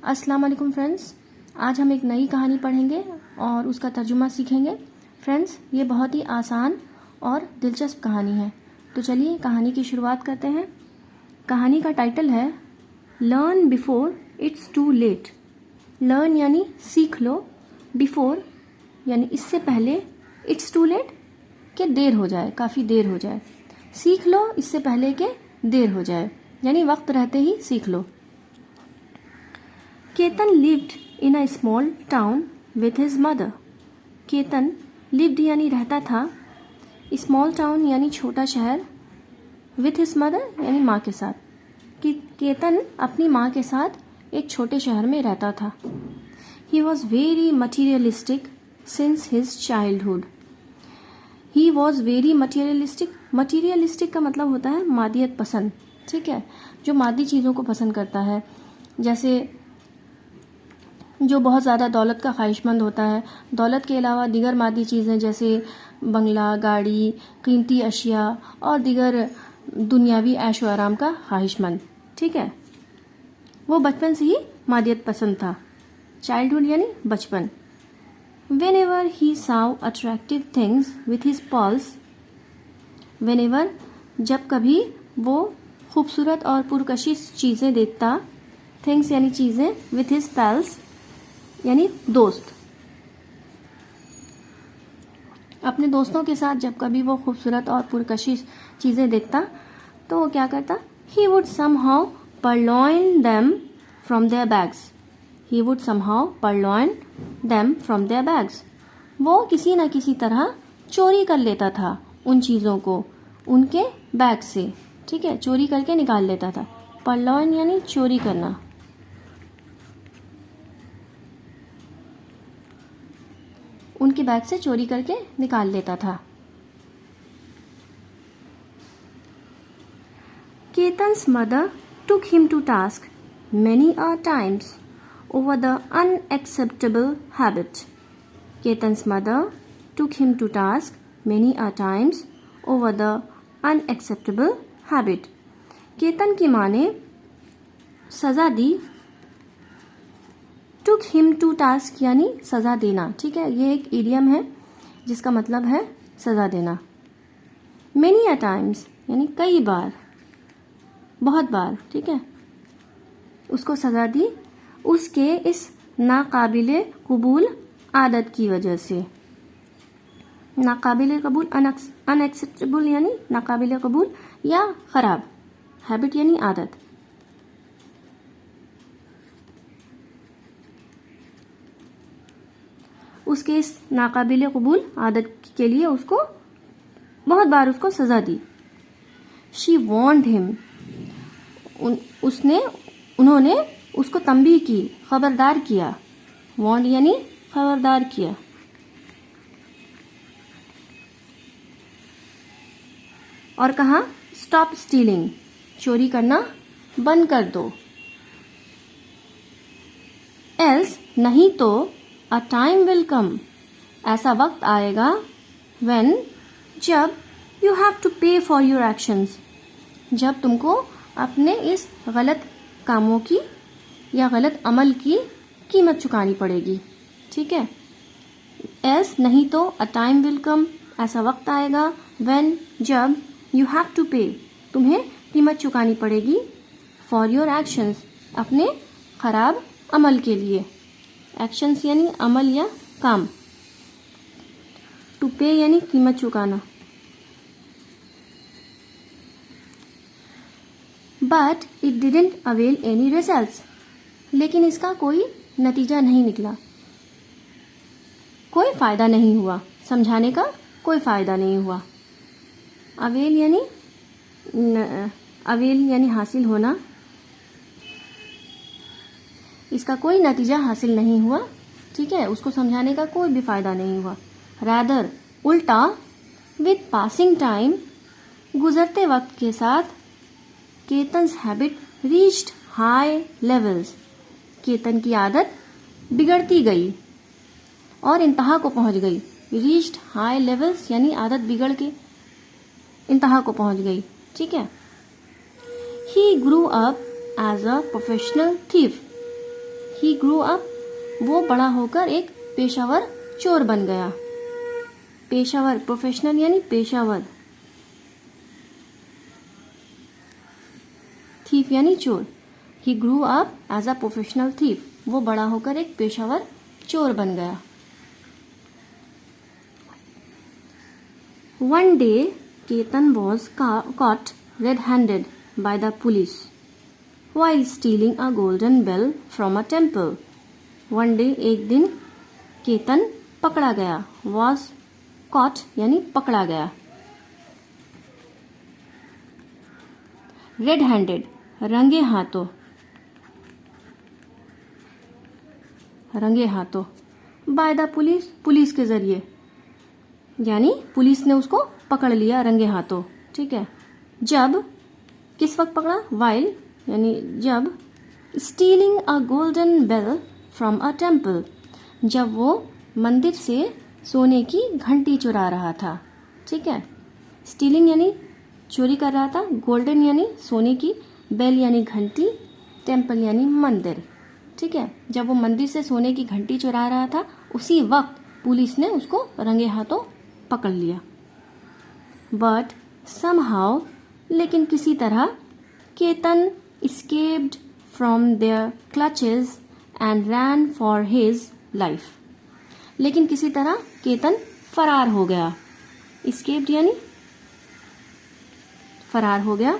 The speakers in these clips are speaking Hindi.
अस्सलाम वालेकुम फ्रेंड्स, आज हम एक नई कहानी पढ़ेंगे और उसका तर्जुमा सीखेंगे। फ्रेंड्स, ये बहुत ही आसान और दिलचस्प कहानी है। तो चलिए कहानी की शुरुआत करते हैं। कहानी का टाइटल है learn before it's too late. Learn यानी सीख लो, बिफोर यानी इससे पहले, इट्स टू लेट कि देर हो जाए, काफ़ी देर हो जाए। सीख लो इससे पहले कि देर हो जाए, यानी वक्त रहते ही सीख लो। Ketan lived in a small town with his mother. Ketan lived यानी रहता था, स्मॉल टाउन यानी छोटा शहर, विथ हिज मदर यानी माँ के साथ। केतन अपनी माँ के साथ एक छोटे शहर में रहता था। He was very materialistic since his childhood. He was very materialistic. Materialistic का मतलब होता है मादियत पसंद, ठीक है, जो मादी चीज़ों को पसंद करता है, जैसे जो बहुत ज़्यादा दौलत का ख्वाहिशमंद होता है। दौलत के अलावा दीगर मादी चीज़ें जैसे बंगला, गाड़ी, कीमती अशिया और दीगर दुनियावी ऐश व आराम का ख्वाहिशमंद, ठीक है। वो बचपन से ही मादियत पसंद था। चाइल्डहुड यानी बचपन। Whenever he saw attractive things with his pulse, whenever जब कभी वो खूबसूरत और पुरकशिश चीज़ें देखता, things यानी चीज़ें, with his pals यानी दोस्त। अपने दोस्तों के साथ जब कभी वो खूबसूरत और पुरकशिश चीज़ें देखता तो वो क्या करता? He would somehow purloin them from their bags. He would somehow purloin them from their bags. वो किसी न किसी तरह चोरी कर लेता था उन चीज़ों को उनके बैग से, ठीक है, चोरी करके निकाल लेता था। पर्लॉइन यानी चोरी करना। उनके बैग से चोरी करके निकाल लेता था। Ketan's mother took him to task many a times over the unacceptable habit. Ketan's mother took him to task many a times over the unacceptable habit. Ketan की माँ ने सज़ा दी। took him to task यानी सज़ा देना, ठीक है, ये एक इडियम है जिसका मतलब है सज़ा देना। many a times यानी कई बार, बहुत बार, ठीक है, उसको सज़ा दी उसके इस नाकाबिले कबूल आदत की वजह से। नाकाबिले कबूल, अनएक्सेप्टेबल यानी नाकाबिले कबूल या ख़राब, हैबिट यानी आदत। उसके इस नाकाबिले कबूल आदत के लिए उसको बहुत बार उसको सज़ा दी। शी वॉर्न्ड हिम, उन्होंने उसको तंबीह की, खबरदार किया। वॉर्न यानी खबरदार किया। और कहा स्टॉप स्टीलिंग, चोरी करना बंद कर दो। एल्स नहीं तो अ टाइम विल कम, ऐसा वक्त आएगा, व्हेन जब, यू हैव टू पे फॉर योर एक्शंस, जब तुमको अपने इस गलत कामों की या गलत अमल की कीमत चुकानी पड़ेगी, ठीक है। एस नहीं तो अ टाइम विल कम, ऐसा वक्त आएगा, व्हेन जब, यू हैव टू पे, तुम्हें कीमत चुकानी पड़ेगी, फॉर योर एक्शंस, अपने खराब अमल के लिए। एक्शंस यानी अमल या काम, टू पे यानी कीमत चुकाना। But it didn't avail any results, लेकिन इसका कोई नतीजा नहीं निकला, कोई फ़ायदा नहीं हुआ, समझाने का कोई फ़ायदा नहीं हुआ। अवेल यानी हासिल होना, इसका कोई नतीजा हासिल नहीं हुआ, ठीक है, उसको समझाने का कोई भी फ़ायदा नहीं हुआ। रैदर उल्टा, विथ पासिंग टाइम, गुजरते वक्त के साथ, Ketan's habit reached high levels, Ketan की आदत बिगड़ती गई और इंतहा को पहुंच गई। रीच्ड हाई लेवल्स यानी आदत बिगड़ के इंतहा को पहुंच गई, ठीक है। He grew up as a professional thief, he grew up, वो बड़ा होकर एक पेशावर चोर बन गया। पेशावर, प्रोफेशनल यानी पेशावर, थीफ यानी चोर। He grew up as a professional thief, वो बड़ा होकर एक पेशावर चोर बन गया। One day Ketan was caught red-handed by the police while stealing a golden bell from a temple. One day, एक दिन केतन पकड़ा गया। was caught यानी पकड़ा गया। red-handed रंगे हाथों, रंगे हाथों। by the police, पुलिस के जरिए, यानी पुलिस ने उसको पकड़ लिया रंगे हाथों। ठीक है। जब, किस वक्त पकड़ा? वाइल यानी जब, stealing a golden bell from a temple, जब वो मंदिर से सोने की घंटी चुरा रहा था। ठीक है। स्टीलिंग यानी चोरी कर रहा था, गोल्डन यानी सोने की, बेल यानी घंटी, टेम्पल यानी मंदिर। ठीक है। जब वो मंदिर से सोने की घंटी चुरा रहा था, उसी वक्त पुलिस ने उसको रंगे हाथों पकड़ लिया। बट समहाउ, लेकिन किसी तरह, Ketan escaped from their clutches and ran for his life, लेकिन किसी तरह केतन फरार हो गया। escaped यानी फरार हो गया।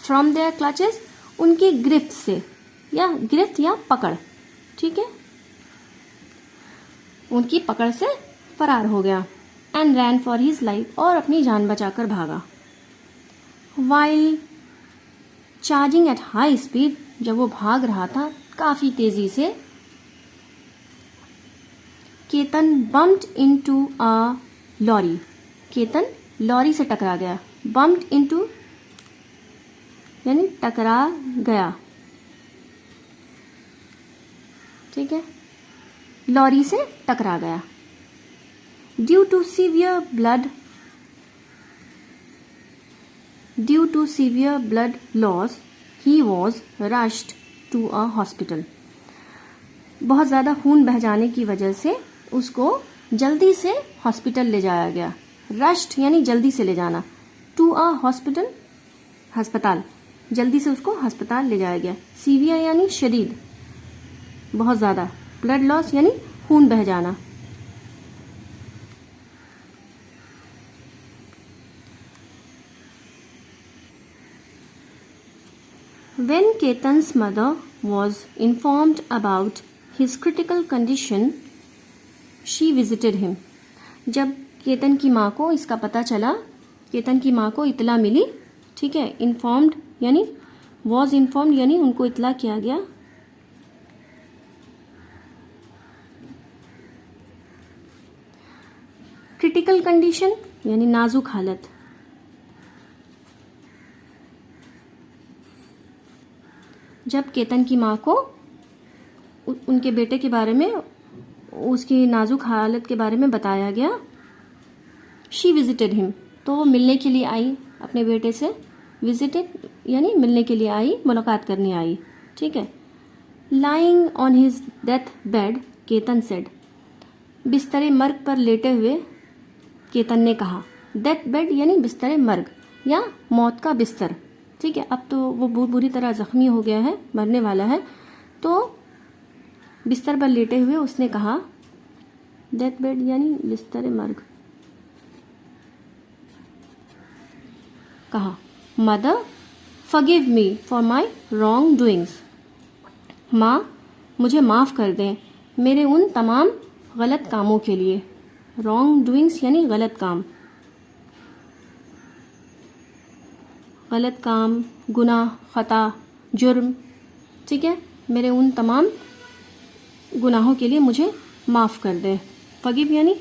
from their clutches, उनकी गिरफ्त से, या गिरफ्त या पकड़। ठीक है। उनकी पकड़ से फरार हो गया। And ran for his life, और अपनी जान बचाकर भागा। While charging at high speed, जब वो भाग रहा था काफी तेजी से, Ketan bumped into a lorry, Ketan lorry से टकरा गया। बम्प्ड इनटू यानी टकरा गया। ठीक है। लॉरी से टकरा गया। Due to severe blood loss, he was rushed to a hospital. बहुत ज़्यादा खून बह जाने की वजह से उसको जल्दी से हॉस्पिटल ले जाया गया। रश्ड यानी जल्दी से ले जाना। टू अ हॉस्पिटल, अस्पताल, जल्दी से उसको अस्पताल ले जाया गया। सीवियर यानी शदीद, बहुत ज़्यादा। ब्लड लॉस यानी खून बह जाना। When Ketan's mother was informed about his critical condition, she visited him. जब केतन की माँ को इसका पता चला, केतन की माँ को इतला मिली। ठीक है। इन्फॉर्म्ड यानी was informed यानी उनको इतला किया गया। क्रिटिकल कंडीशन यानी नाजुक हालत। जब केतन की माँ को उनके बेटे के बारे में, उसकी नाजुक हालत के बारे में बताया गया, शी विजिटेड हिम, तो वो मिलने के लिए आई अपने बेटे से। विजिटेड यानी मिलने के लिए आई, मुलाकात करने आई। ठीक है। Lying on his death bed, Ketan said, बिस्तरे मर्ग पर लेटे हुए केतन ने कहा। डेथ बेड यानी बिस्तरे मर्ग या मौत का बिस्तर। ठीक है। अब तो वो बुरी तरह जख्मी हो गया है, मरने वाला है, तो बिस्तर पर लेटे हुए उसने कहा। डेथ बेड यानी बिस्तर मर्ग। कहा, mother forgive me for my wrong doings, माँ मुझे माफ़ कर दें मेरे उन तमाम गलत कामों के लिए। रॉन्ग डूइंग्स यानी गलत काम, गलत काम, गुनाह, खता, जुर्म। ठीक है। मेरे उन तमाम गुनाहों के लिए मुझे माफ़ कर दें। फॉरगिव यानी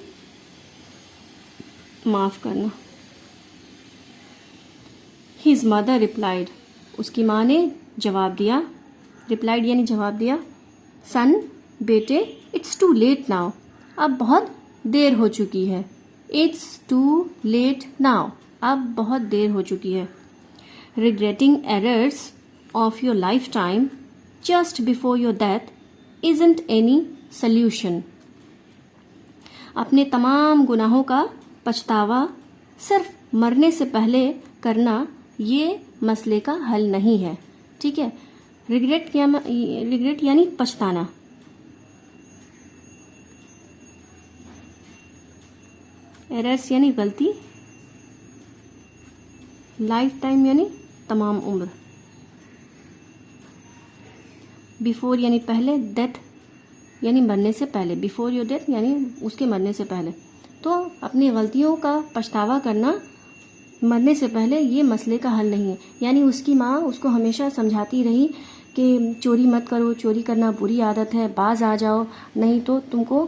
माफ़ करना। हिज मदर रिप्लाइड, उसकी माँ ने जवाब दिया। रिप्लाइड यानी जवाब दिया। सन, बेटे, इट्स टू लेट नाउ, अब बहुत देर हो चुकी है। इट्स टू लेट नाउ, अब बहुत देर हो चुकी है। Regretting errors of your lifetime just before your death isn't any solution. अपने तमाम गुनाहों का पछतावा सिर्फ मरने से पहले करना ये मसले का हल नहीं है. ठीक है. रिग्रेट यानी पछताना. एरर्स यानी गलती. लाइफ टाइम यानी तमाम उम्र. बिफोर यानी पहले. डेथ यानी मरने से पहले. बिफोर योर डेथ यानी उसके मरने से पहले. तो अपनी गलतियों का पछतावा करना मरने से पहले ये मसले का हल नहीं है. यानी उसकी माँ उसको हमेशा समझाती रही कि चोरी मत करो, चोरी करना बुरी आदत है, बाज आ जाओ, नहीं तो तुमको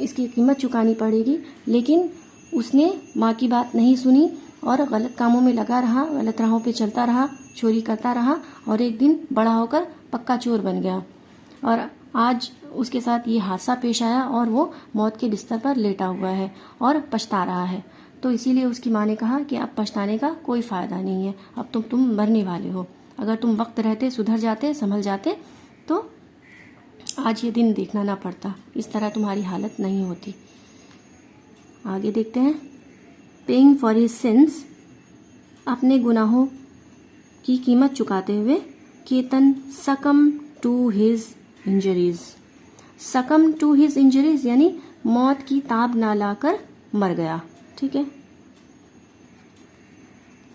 इसकी कीमत चुकानी पड़ेगी. लेकिन उसने माँ की बात नहीं सुनी और गलत कामों में लगा रहा, गलत राहों पे चलता रहा, चोरी करता रहा और एक दिन बड़ा होकर पक्का चोर बन गया. और आज उसके साथ ये हादसा पेश आया और वो मौत के बिस्तर पर लेटा हुआ है और पछता रहा है. तो इसीलिए उसकी माँ ने कहा कि अब पछताने का कोई फ़ायदा नहीं है, अब तुम मरने वाले हो. अगर तुम वक्त रहते सुधर जाते, संभल जाते तो आज ये दिन देखना ना पड़ता, इस तरह तुम्हारी हालत नहीं होती. आगे देखते हैं. Paying for his sins. अपने गुनाहों की कीमत चुकाते हुए Ketan succumb to his injuries. Succumb to his injuries यानी मौत की ताब ना लाकर मर गया. ठीक है.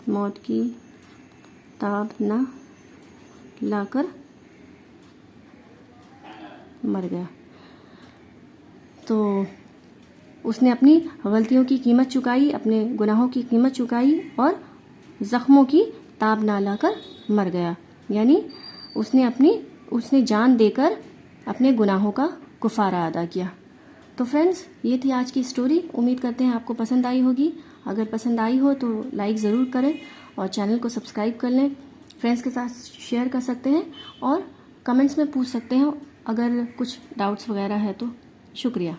मौत की ताब ना लाकर मर गया. तो उसने अपनी गलतियों की कीमत चुकाई, अपने गुनाहों की कीमत चुकाई और जख्मों की ताब ना लाकर मर गया. यानी उसने जान देकर अपने गुनाहों का कुफारा अदा किया. तो फ्रेंड्स, ये थी आज की स्टोरी. उम्मीद करते हैं आपको पसंद आई होगी. अगर पसंद आई हो तो लाइक ज़रूर करें और चैनल को सब्सक्राइब कर लें. फ्रेंड्स के साथ शेयर कर सकते हैं और कमेंट्स में पूछ सकते हैं अगर कुछ डाउट्स वगैरह है तो. शुक्रिया.